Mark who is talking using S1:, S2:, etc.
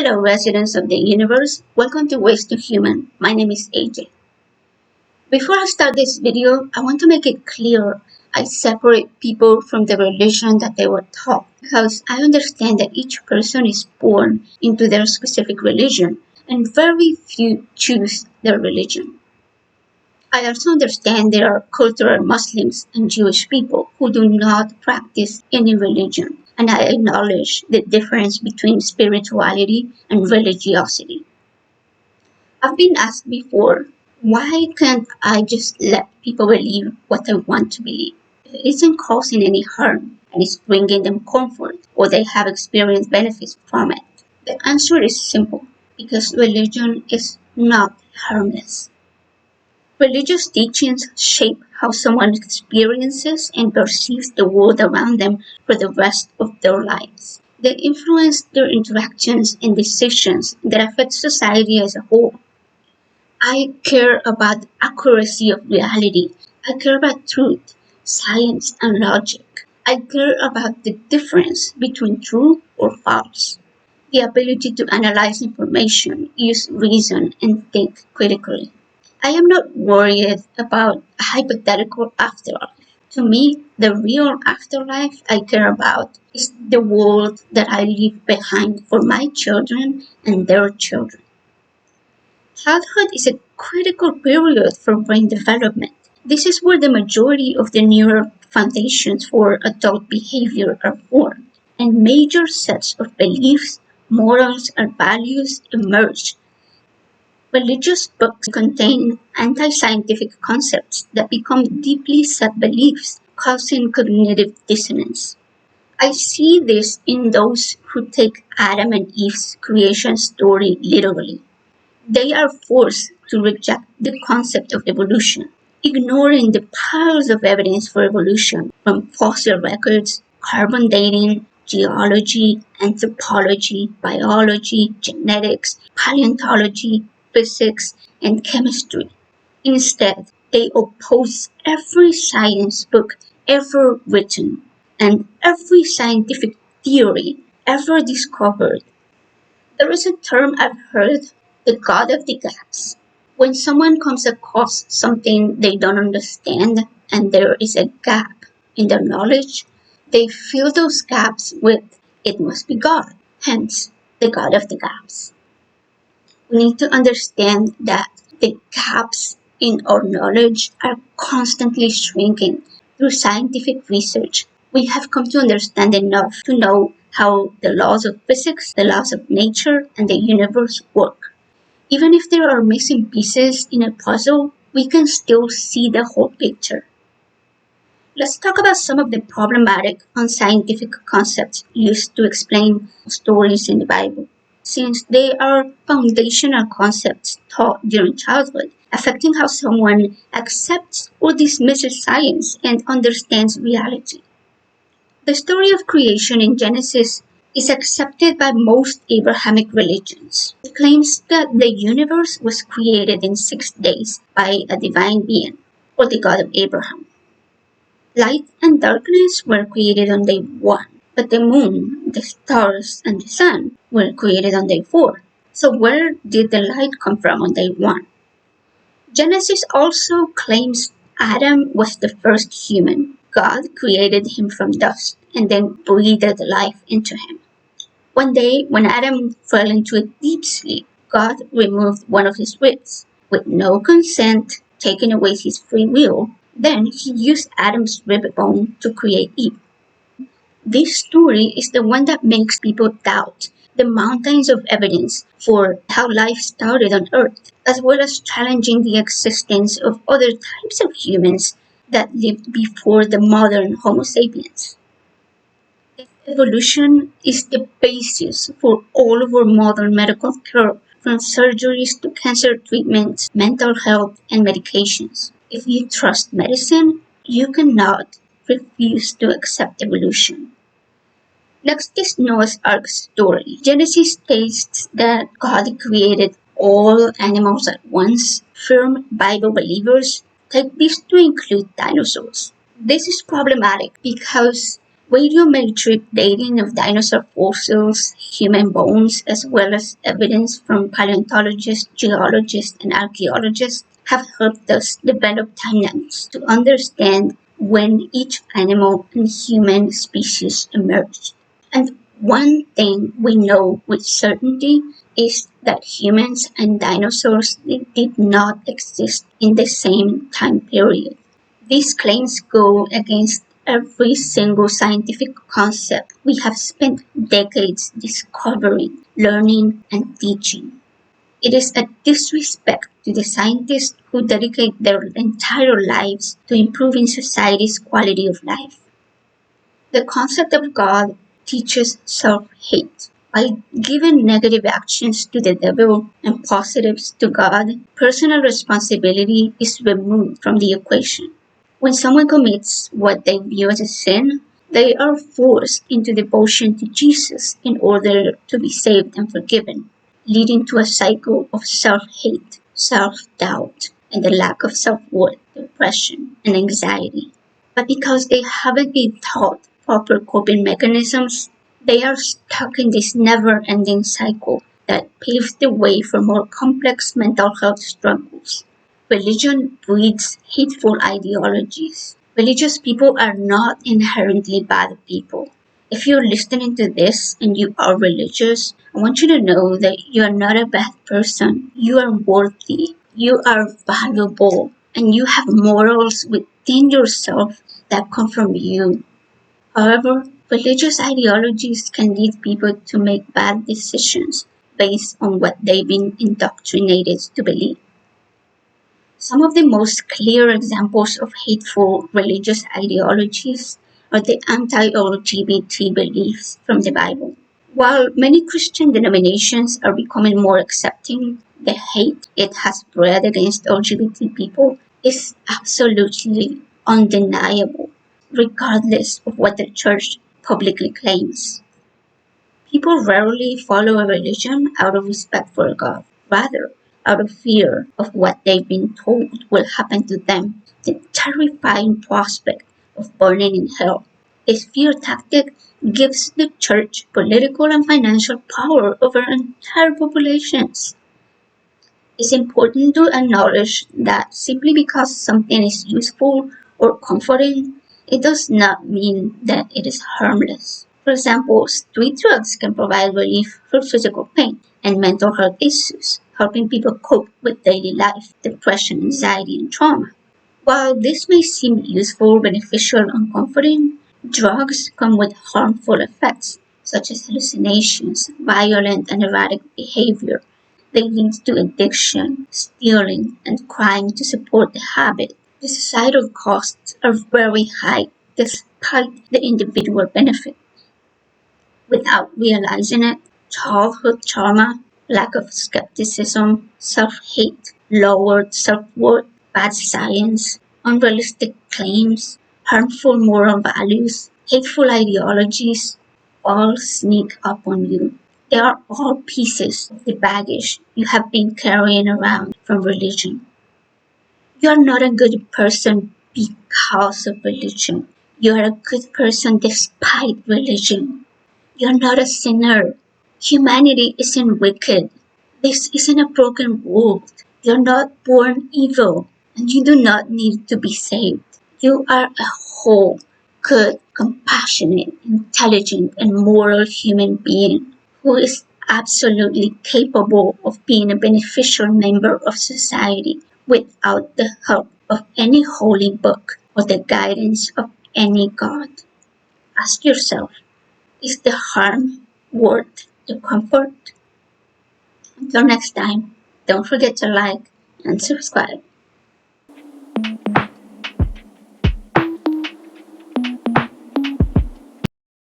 S1: Hello, residents of the universe. Welcome to Ways to Human. My name is AJ. Before I start this video, I want to make it clear I separate people from the religion that they were taught because I understand that each person is born into their specific religion and very few choose their religion. I also understand there are cultural Muslims and Jewish people who do not practice any religion, and I acknowledge the difference between spirituality and religiosity. I've been asked before, why can't I just let people believe what they want to believe? If it isn't causing any harm and it's bringing them comfort or they have experienced benefits from it. The answer is simple, because religion is not harmless. Religious teachings shape how someone experiences and perceives the world around them for the rest of their lives. They influence their interactions and decisions that affect society as a whole. I care about the accuracy of reality. I care about truth, science, and logic. I care about the difference between true or false. The ability to analyze information, use reason, and think critically. I am not worried about a hypothetical afterlife. To me, the real afterlife I care about is the world that I leave behind for my children and their children. Childhood is a critical period for brain development. This is where the majority of the neural foundations for adult behavior are formed, and major sets of beliefs, morals, and values emerge. Religious books contain anti-scientific concepts that become deeply set beliefs, causing cognitive dissonance. I see this in those who take Adam and Eve's creation story literally. They are forced to reject the concept of evolution, ignoring the piles of evidence for evolution from fossil records, carbon dating, geology, anthropology, biology, genetics, paleontology, physics, and chemistry. Instead, they oppose every science book ever written and every scientific theory ever discovered. There is a term I've heard, the God of the gaps. When someone comes across something they don't understand and there is a gap in their knowledge, they fill those gaps with, it must be God, hence the God of the gaps. We need to understand that the gaps in our knowledge are constantly shrinking. Through scientific research, we have come to understand enough to know how the laws of physics, the laws of nature, and the universe work. Even if there are missing pieces in a puzzle, we can still see the whole picture. Let's talk about some of the problematic, unscientific concepts used to explain stories in the Bible, since they are foundational concepts taught during childhood, affecting how someone accepts or dismisses science and understands reality. The story of creation in Genesis is accepted by most Abrahamic religions. It claims that the universe was created in 6 days by a divine being, or the God of Abraham. Light and darkness were created on day 1, but the moon, the stars, and the sun were created on day 4. So where did the light come from on day 1? Genesis also claims Adam was the first human. God created him from dust and then breathed life into him. One day, when Adam fell into a deep sleep, God removed one of his ribs. With no consent, taking away his free will, then he used Adam's rib bone to create Eve. This story is the one that makes people doubt the mountains of evidence for how life started on Earth, as well as challenging the existence of other types of humans that lived before the modern Homo sapiens. Evolution is the basis for all of our modern medical care, from surgeries to cancer treatments, mental health, and medications. If you trust medicine, you cannot refuse to accept evolution. Next is Noah's Ark story. Genesis states that God created all animals at once. Firm Bible believers take this to include dinosaurs. This is problematic because Radiometric dating of dinosaur fossils, human bones, as well as evidence from paleontologists, geologists, and archaeologists have helped us develop timelines to understand when each animal and human species emerged. And one thing we know with certainty is that humans and dinosaurs did not exist in the same time period. These claims go against every single scientific concept we have spent decades discovering, learning, and teaching. It is a disrespect to the scientists who dedicate their entire lives to improving society's quality of life. The concept of God teaches self-hate. By giving negative actions to the devil and positives to God, personal responsibility is removed from the equation. When someone commits what they view as a sin, they are forced into devotion to Jesus in order to be saved and forgiven, leading to a cycle of self-hate, self-doubt, and the lack of self-worth, depression, and anxiety. But because they haven't been taught proper coping mechanisms, they are stuck in this never-ending cycle that paves the way for more complex mental health struggles. Religion breeds hateful ideologies. Religious people are not inherently bad people. If you're listening to this and you are religious, I want you to know that you are not a bad person. You are worthy. You are valuable. And you have morals within yourself that come from you. However, religious ideologies can lead people to make bad decisions based on what they've been indoctrinated to believe. Some of the most clear examples of hateful religious ideologies are the anti-LGBT beliefs from the Bible. While many Christian denominations are becoming more accepting, the hate it has bred against LGBT people is absolutely undeniable, regardless of what the church publicly claims. People rarely follow a religion out of respect for God, rather, out of fear of what they've been told will happen to them, the terrifying prospect of burning in hell. This fear tactic gives the church political and financial power over entire populations. It's important to acknowledge that simply because something is useful or comforting, it does not mean that it is harmless. For example, street drugs can provide relief for physical pain and mental health issues, helping people cope with daily life, depression, anxiety, and trauma. While this may seem useful, beneficial, and comforting, drugs come with harmful effects, such as hallucinations, violent and erratic behavior. They lead to addiction, stealing, and crime to support the habit. The societal costs are very high despite the individual benefit. Without realizing it, childhood trauma, lack of skepticism, self-hate, lowered self-worth, bad science, unrealistic claims, harmful moral values, hateful ideologies all sneak up on you. They are all pieces of the baggage you have been carrying around from religion. You are not a good person because of religion. You are a good person despite religion. You're not a sinner. Humanity isn't wicked. This isn't a broken world. You're not born evil, and you do not need to be saved. You are a whole, good, compassionate, intelligent, and moral human being who is absolutely capable of being a beneficial member of society without the help of any holy book or the guidance of any God. Ask yourself, is the harm worth the comfort? Until next time, don't forget to like and subscribe.